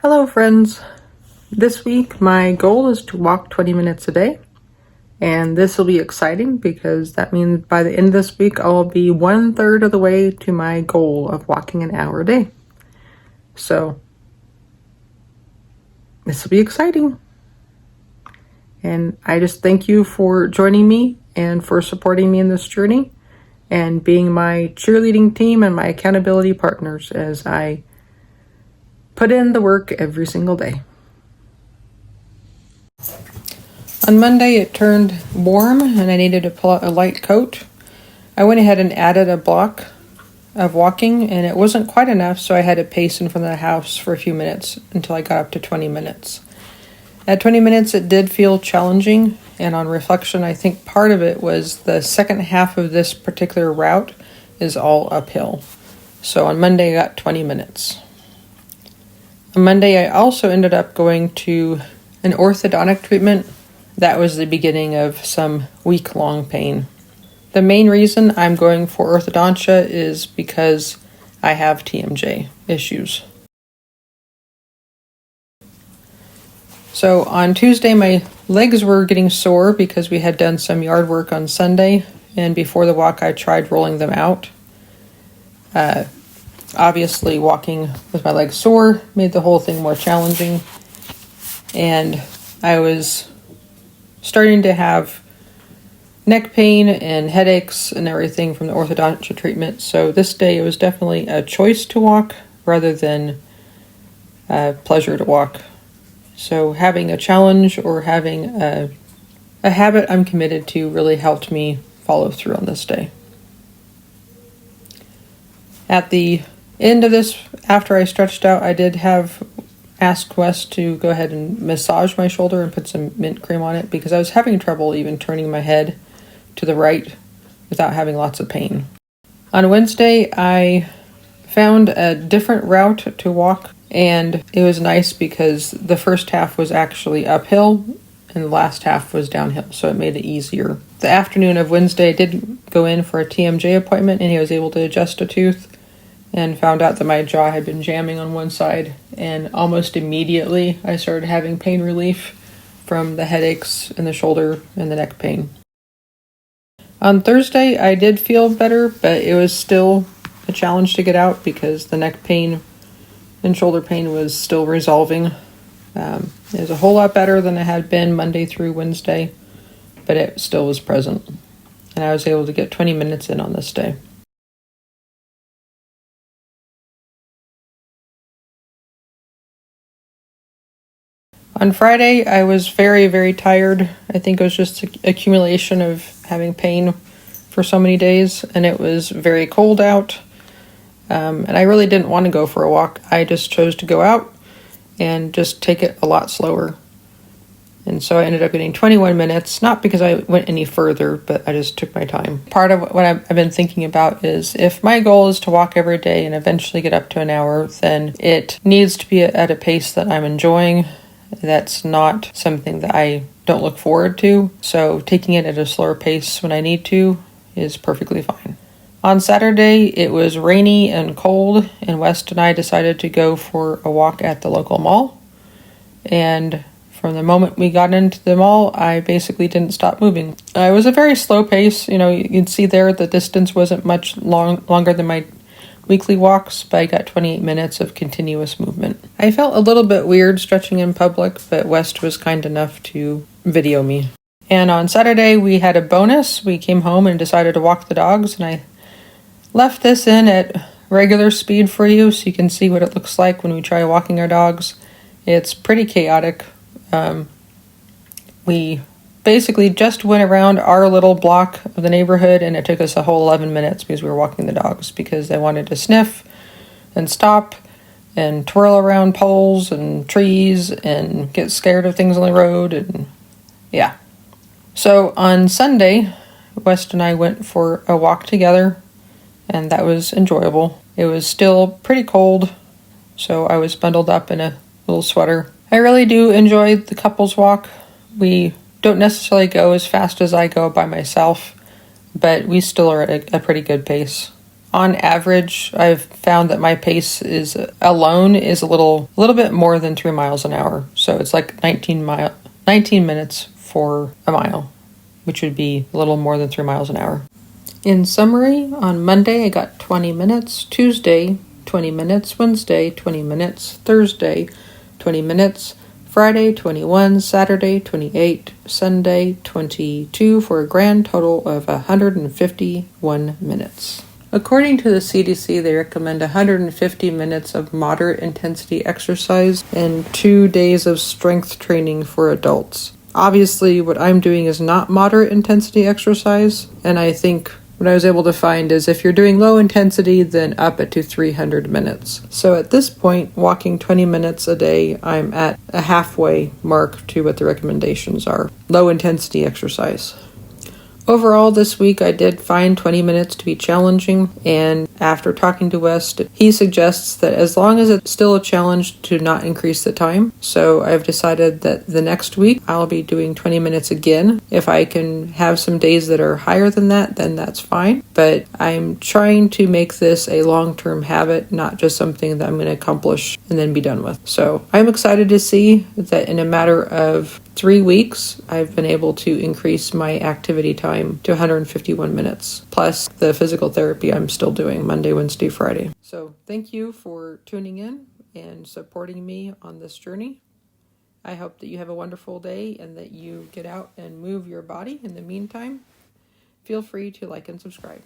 Hello friends! This week my goal is to walk 20 minutes a day, and this will be exciting because that means by the end of this week I'll be 1/3 of the way to my goal of walking an hour a day. So this will be exciting, and I just thank you for joining me and for supporting me in this journey and being my cheerleading team and my accountability partners as I put in the work every single day. On Monday it turned warm and I needed to pull out a light coat. I went ahead and added a block of walking, and it wasn't quite enough, so I had to pace in front of the house for a few minutes until I got up to 20 minutes. At 20 minutes it did feel challenging, and on reflection I think part of it was the second half of this particular route is all uphill. So on Monday I got 20 minutes. On Monday I also ended up going to an orthodontic treatment. That was the beginning of some week-long pain. The main reason I'm going for orthodontia is because I have TMJ issues. So on Tuesday my legs were getting sore because we had done some yard work on Sunday, and before the walk I tried rolling them out. Obviously walking with my legs sore made the whole thing more challenging, and I was starting to have neck pain and headaches and everything from the orthodontia treatment. So this day it was definitely a choice to walk rather than a pleasure to walk. So having a challenge or having a habit I'm committed to really helped me follow through on this day. At the end of this, after I stretched out, I did ask Wes to go ahead and massage my shoulder and put some mint cream on it because I was having trouble even turning my head to the right without having lots of pain. On Wednesday, I found a different route to walk, and it was nice because the first half was actually uphill and the last half was downhill, so it made it easier. The afternoon of Wednesday, I did go in for a TMJ appointment, and he was able to adjust a tooth and found out that my jaw had been jamming on one side, and almost immediately I started having pain relief from the headaches in the shoulder and the neck pain. On Thursday I did feel better, but it was still a challenge to get out because the neck pain and shoulder pain was still resolving. It was a whole lot better than it had been Monday through Wednesday, but it still was present, and I was able to get 20 minutes in on this day. On Friday, I was very, very tired. I think it was just an accumulation of having pain for so many days, and it was very cold out. And I really didn't want to go for a walk. I just chose to go out and just take it a lot slower. And so I ended up getting 21 minutes, not because I went any further, but I just took my time. Part of what I've been thinking about is if my goal is to walk every day and eventually get up to an hour, then it needs to be at a pace that I'm enjoying. That's not something that I don't look forward to, so taking it at a slower pace when I need to is perfectly fine. On Saturday, it was rainy and cold, and West and I decided to go for a walk at the local mall. And from the moment we got into the mall, I basically didn't stop moving. It was a very slow pace. You can see there the distance wasn't much longer than my weekly walks, but I got 28 minutes of continuous movement. I felt a little bit weird stretching in public, but West was kind enough to video me. And on Saturday, we had a bonus. We came home and decided to walk the dogs, and I left this in at regular speed for you so you can see what it looks like when we try walking our dogs. It's pretty chaotic. We basically just went around our little block of the neighborhood, and it took us a whole 11 minutes because we were walking the dogs because they wanted to sniff and stop and twirl around poles and trees and get scared of things on the road, and yeah. So on Sunday, West and I went for a walk together, and that was enjoyable. It was still pretty cold, so I was bundled up in a little sweater. I really do enjoy the couples walk. We don't necessarily go as fast as I go by myself, but we still are at a pretty good pace. On average, I've found that my pace is a little bit more than 3 miles an hour. So it's like 19 minutes for a mile, which would be a little more than 3 miles an hour. In summary, on Monday I got 20 minutes, Tuesday 20 minutes, Wednesday 20 minutes, Thursday 20 minutes, Friday 21, Saturday 28, Sunday 22, for a grand total of 151 minutes. According to the CDC, they recommend 150 minutes of moderate intensity exercise and 2 days of strength training for adults. Obviously, what I'm doing is not moderate intensity exercise, and I think what I was able to find is if you're doing low intensity, then up it to 300 minutes. So at this point, walking 20 minutes a day, I'm at a halfway mark to what the recommendations are. Low intensity exercise. Overall, this week I did find 20 minutes to be challenging, and after talking to West, he suggests that as long as it's still a challenge, to not increase the time. So I've decided that the next week I'll be doing 20 minutes again. If I can have some days that are higher than that, then that's fine. But I'm trying to make this a long-term habit, not just something that I'm going to accomplish and then be done with. So I'm excited to see that in a matter of 3 weeks, I've been able to increase my activity time to 151 minutes, plus the physical therapy I'm still doing Monday, Wednesday, Friday. So thank you for tuning in and supporting me on this journey. I hope that you have a wonderful day and that you get out and move your body. In the meantime, feel free to like and subscribe.